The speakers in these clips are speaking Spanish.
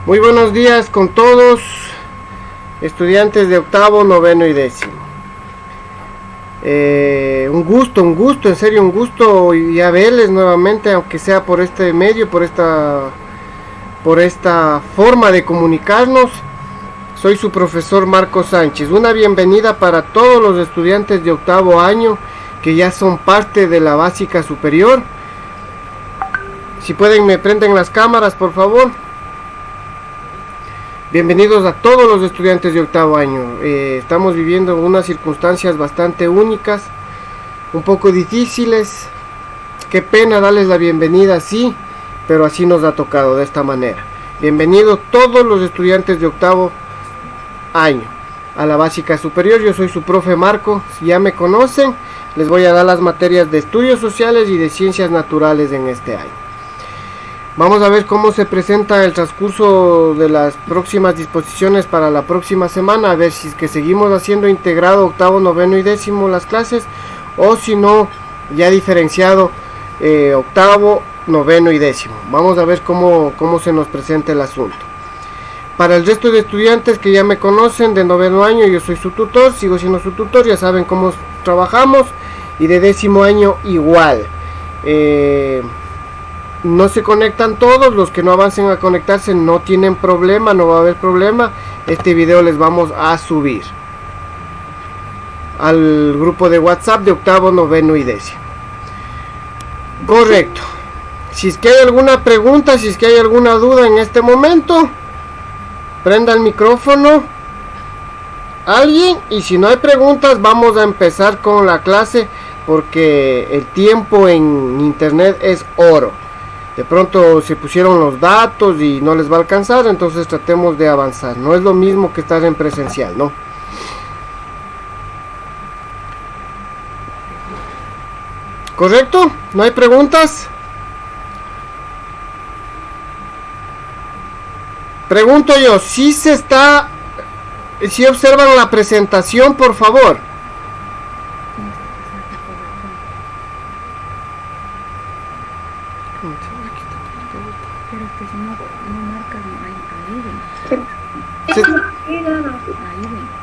Muy buenos días con todos, estudiantes de octavo, noveno y décimo. Un gusto, en serio, un gusto ya verles nuevamente, aunque sea por este medio, por esta forma de comunicarnos. Soy su profesor Marco Sánchez. Una bienvenida para todos los estudiantes de octavo año que ya son parte de la básica superior. Si pueden, me prenden las cámaras, por favor. Bienvenidos a todos los estudiantes de octavo año. Estamos viviendo unas circunstancias bastante únicas, un poco difíciles. Qué pena darles la bienvenida así, pero así nos ha tocado de esta manera. Bienvenidos todos los estudiantes de octavo año a la básica superior. Yo soy su profe Marco. Si ya me conocen, les voy a dar las materias de estudios sociales y de ciencias naturales en este año. Vamos a ver cómo se presenta el transcurso de las próximas disposiciones para la próxima semana, a ver si es que seguimos haciendo integrado octavo, noveno y décimo las clases, o si no, ya diferenciado octavo, noveno y décimo. Vamos a ver cómo se nos presenta el asunto. Para el resto de estudiantes que ya me conocen de noveno año, yo soy su tutor, sigo siendo su tutor, ya saben cómo trabajamos, y de décimo año igual. No se conectan todos, los que no avancen a conectarse no tienen problema, no va a haber problema. Este video les vamos a subir al grupo de WhatsApp de octavo, noveno y décimo. Correcto. Si es que hay alguna pregunta, si es que hay alguna duda en este momento, prenda el micrófono alguien, y si no hay preguntas vamos a empezar con la clase, porque el tiempo en internet es oro. De pronto se pusieron los datos y no les va a alcanzar, entonces tratemos de avanzar. No es lo mismo que estar en presencial, ¿no? ¿Correcto? ¿No hay preguntas? Pregunto yo, si observan la presentación, por favor.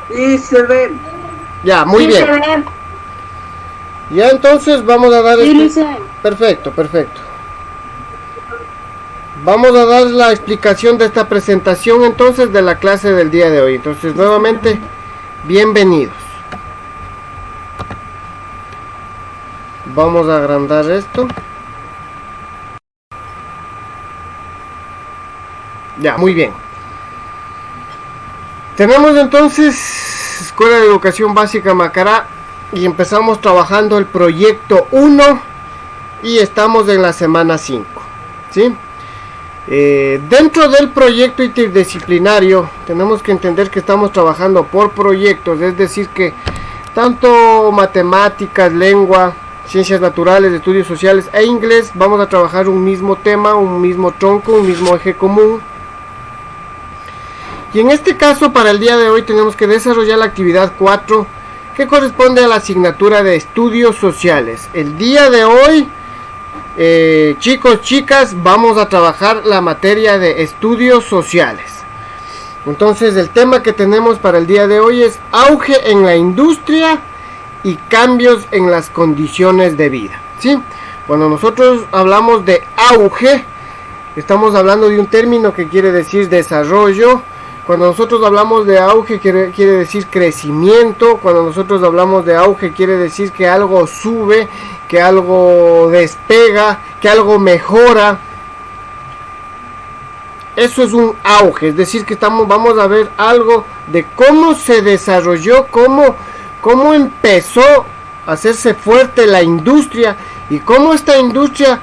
Sí, se ven. Ya, muy bien. Ya, entonces vamos a dar perfecto. Vamos a dar la explicación de esta presentación entonces de la clase del día de hoy. Entonces, nuevamente, bienvenidos. Vamos a agrandar esto. Ya, muy bien. Tenemos entonces Escuela de Educación Básica Macará y empezamos trabajando el proyecto 1 y estamos en la semana 5, ¿sí? Dentro del proyecto interdisciplinario tenemos que entender que estamos trabajando por proyectos, es decir que tanto matemáticas, lengua, ciencias naturales, estudios sociales e inglés vamos a trabajar un mismo tema, un mismo tronco, un mismo eje común. Y en este caso, para el día de hoy, tenemos que desarrollar la actividad 4, que corresponde a la asignatura de estudios sociales. El día de hoy, chicos, chicas, vamos a trabajar la materia de estudios sociales. Entonces, el tema que tenemos para el día de hoy es auge en la industria y cambios en las condiciones de vida, ¿sí? Cuando nosotros hablamos de auge, estamos hablando de un término que quiere decir desarrollo. Cuando nosotros hablamos de auge quiere decir crecimiento. Cuando nosotros hablamos de auge quiere decir que algo sube, que algo despega, que algo mejora. Eso es un auge, es decir que vamos a ver algo de cómo se desarrolló, cómo empezó a hacerse fuerte la industria y cómo esta industria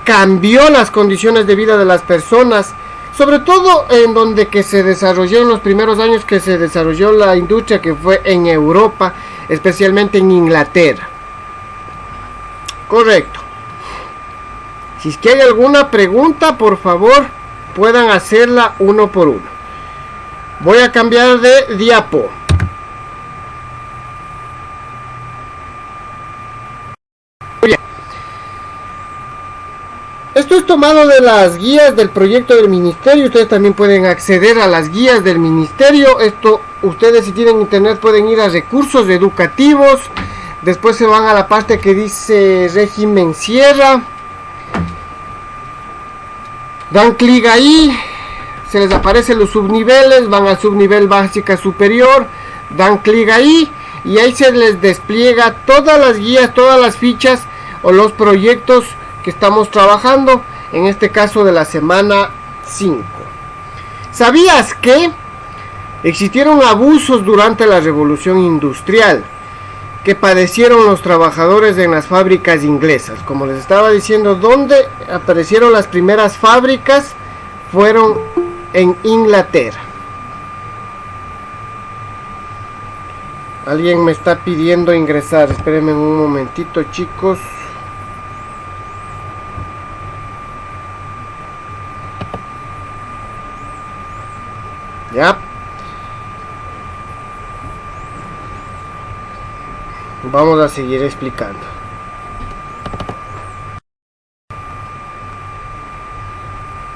cambió las condiciones de vida de las personas. Sobre todo en donde que se desarrolló en los primeros años que se desarrolló la industria, que fue en Europa, especialmente en Inglaterra. Correcto. Si es que hay alguna pregunta, por favor, puedan hacerla uno por uno. Voy a cambiar de diapo. Esto es tomado de las guías del proyecto del ministerio. Ustedes también pueden acceder a las guías del ministerio. Esto, ustedes si tienen internet pueden ir a recursos educativos. Después se van a la parte que dice régimen Sierra. Dan clic ahí. Se les aparecen los subniveles. Van al subnivel básica superior. Dan clic ahí. Y ahí se les despliega todas las guías, todas las fichas o los proyectos que estamos trabajando, en este caso de la semana 5. ¿Sabías que existieron abusos durante la revolución industrial que padecieron los trabajadores en las fábricas inglesas? Como les estaba diciendo, donde aparecieron las primeras fábricas fueron en Inglaterra. Alguien me está pidiendo ingresar, espérenme un momentito, chicos. Ya. Vamos a seguir explicando.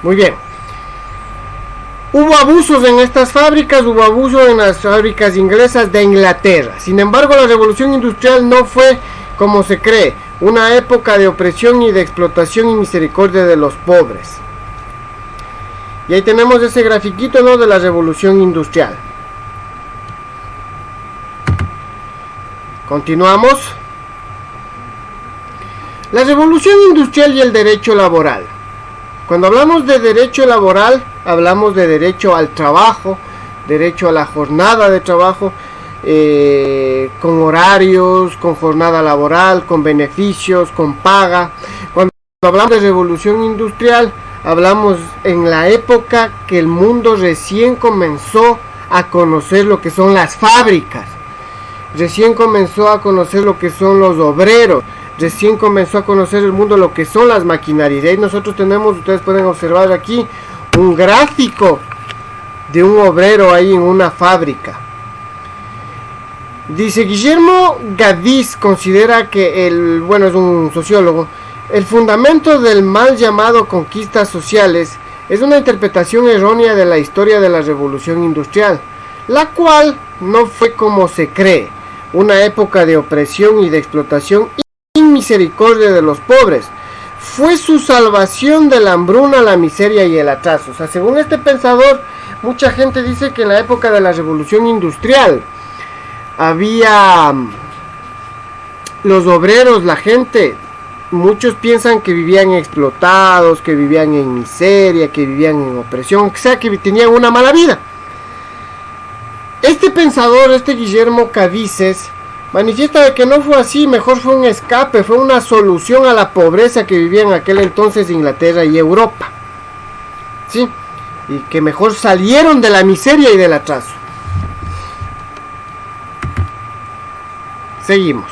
Muy bien. Hubo abusos en estas fábricas, hubo abusos en las fábricas inglesas de Inglaterra. Sin embargo, la revolución industrial no fue, como se cree, una época de opresión y de explotación y misericordia de los pobres. Y ahí tenemos ese grafiquito, ¿no?, de la revolución industrial. Continuamos. La revolución industrial y el derecho laboral. Cuando hablamos de derecho laboral, hablamos de derecho al trabajo, derecho a la jornada de trabajo, con horarios, con jornada laboral, con beneficios, con paga. Cuando hablamos de revolución industrial, hablamos en la época que el mundo recién comenzó a conocer lo que son las fábricas, recién comenzó a conocer lo que son los obreros, recién comenzó a conocer el mundo lo que son las maquinarias. Y ahí nosotros tenemos, ustedes pueden observar aquí, un gráfico de un obrero ahí en una fábrica. Dice Guillermo Gadiz, considera que es un sociólogo, el fundamento del mal llamado conquistas sociales es una interpretación errónea de la historia de la revolución industrial, la cual no fue como se cree, una época de opresión y de explotación y misericordia de los pobres. Fue su salvación de la hambruna, la miseria y el atraso. O sea, según este pensador, mucha gente dice que en la época de la revolución industrial había los obreros, la gente, muchos piensan que vivían explotados, que vivían en miseria, que vivían en opresión, o sea, que tenían una mala vida. Este pensador, Guillermo Cadices, manifiesta de que no fue así, mejor fue un escape, fue una solución a la pobreza que vivía en aquel entonces Inglaterra y Europa. ¿Sí? Y que mejor salieron de la miseria y del atraso. Seguimos.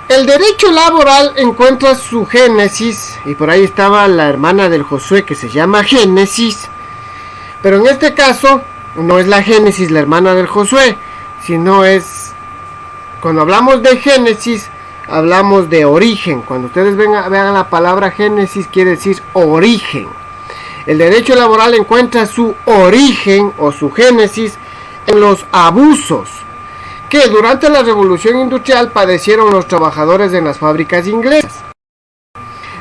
El derecho laboral encuentra su génesis, y por ahí estaba la hermana del Josué que se llama Génesis, pero en este caso no es la Génesis la hermana del Josué, sino es, cuando hablamos de Génesis, hablamos de origen. Cuando ustedes vean la palabra Génesis, quiere decir origen. El derecho laboral encuentra su origen o su génesis en los abusos que durante la revolución industrial padecieron los trabajadores en las fábricas inglesas.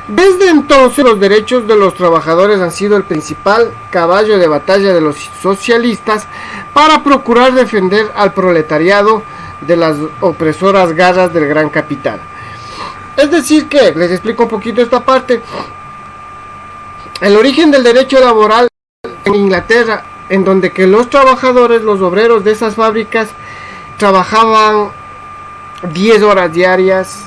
Desde entonces los derechos de los trabajadores han sido el principal caballo de batalla de los socialistas para procurar defender al proletariado de las opresoras garras del gran capital. Es decir que, les explico un poquito esta parte, el origen del derecho laboral en Inglaterra, en donde que los trabajadores, los obreros de esas fábricas, trabajaban 10 horas diarias,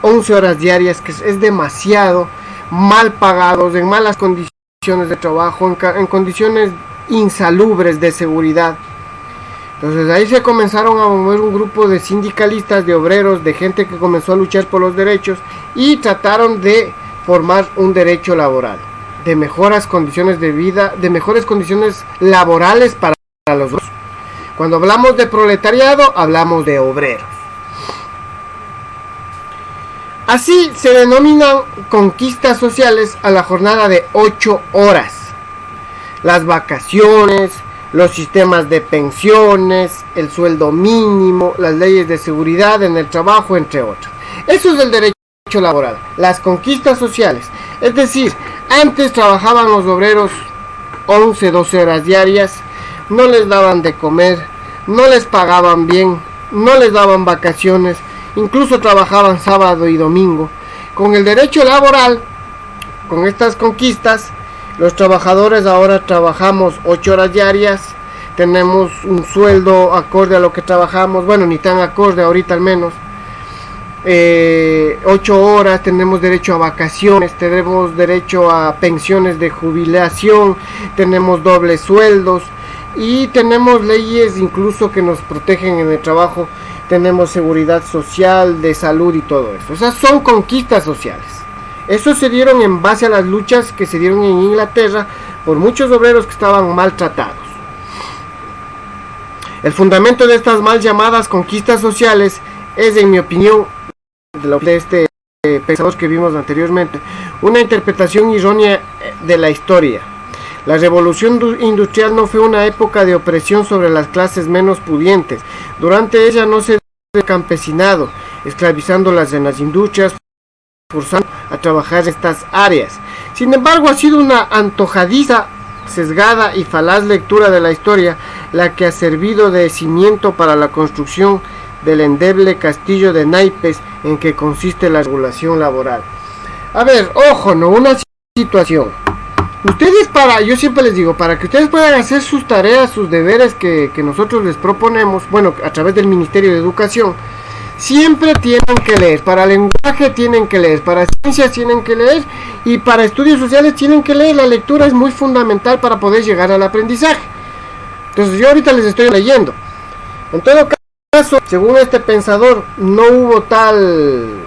11 horas diarias, que es demasiado, mal pagados, en malas condiciones de trabajo, en condiciones insalubres de seguridad. Entonces ahí se comenzaron a mover un grupo de sindicalistas, de obreros, de gente que comenzó a luchar por los derechos y trataron de formar un derecho laboral, de mejores condiciones de vida, de mejores condiciones laborales para los dos. Cuando hablamos de proletariado, hablamos de obreros. Así se denominan conquistas sociales a la jornada de 8 horas. Las vacaciones, los sistemas de pensiones, el sueldo mínimo, las leyes de seguridad en el trabajo, entre otros. Eso es el derecho laboral, las conquistas sociales. Es decir, antes trabajaban los obreros 11, 12 horas diarias, no les daban de comer, no les pagaban bien, no les daban vacaciones, incluso trabajaban sábado y domingo. Con el derecho laboral, con estas conquistas, los trabajadores ahora trabajamos 8 horas diarias, tenemos un sueldo acorde a lo que trabajamos, bueno, ni tan acorde ahorita al menos, 8 horas, tenemos derecho a vacaciones, tenemos derecho a pensiones de jubilación, tenemos dobles sueldos y tenemos leyes incluso que nos protegen en el trabajo, tenemos seguridad social, de salud y todo eso. Esas son conquistas sociales. Eso se dieron en base a las luchas que se dieron en Inglaterra por muchos obreros que estaban maltratados. El fundamento de estas mal llamadas conquistas sociales es, en mi opinión, de este pensador que vimos anteriormente, una interpretación errónea de la historia. La revolución industrial no fue una época de opresión sobre las clases menos pudientes. Durante ella no se dio el campesinado, esclavizándolas en las industrias, forzando a trabajar estas áreas. Sin embargo, ha sido una antojadiza, sesgada y falaz lectura de la historia la que ha servido de cimiento para la construcción del endeble castillo de naipes en que consiste la regulación laboral. A ver, ojo, no, una situación. Ustedes yo siempre les digo, para que ustedes puedan hacer sus tareas, sus deberes que nosotros les proponemos, bueno, a través del Ministerio de Educación, siempre tienen que leer. Para lenguaje tienen que leer, para ciencias tienen que leer y para estudios sociales tienen que leer. La lectura es muy fundamental para poder llegar al aprendizaje. Entonces yo ahorita les estoy leyendo. En todo caso, según este pensador, no hubo tal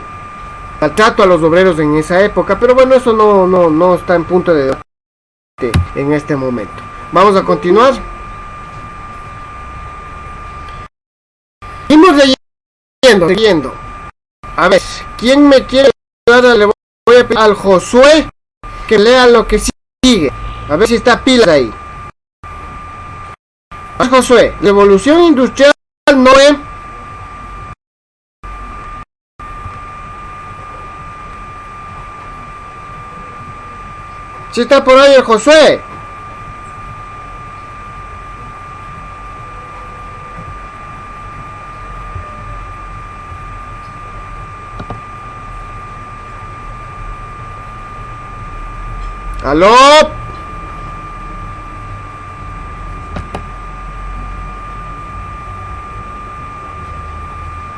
trato a los obreros en esa época, pero bueno, eso no está en punto de debate en este momento. Vamos a continuar. Seguimos leyendo. A ver, ¿quién me quiere ayudar? Le voy a pedir al Josué que lea lo que sigue. A ver si está pila ahí. Josué, revolución industrial no es... ¿Sí está por ahí el Josué? ¿Aló?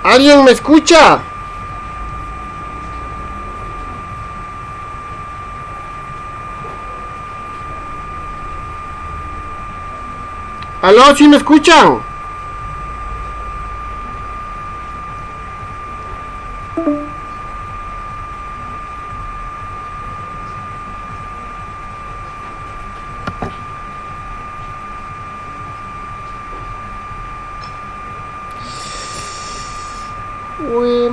¿Alguien me escucha? ¿Aló? ¿Sí me escuchan? Uy,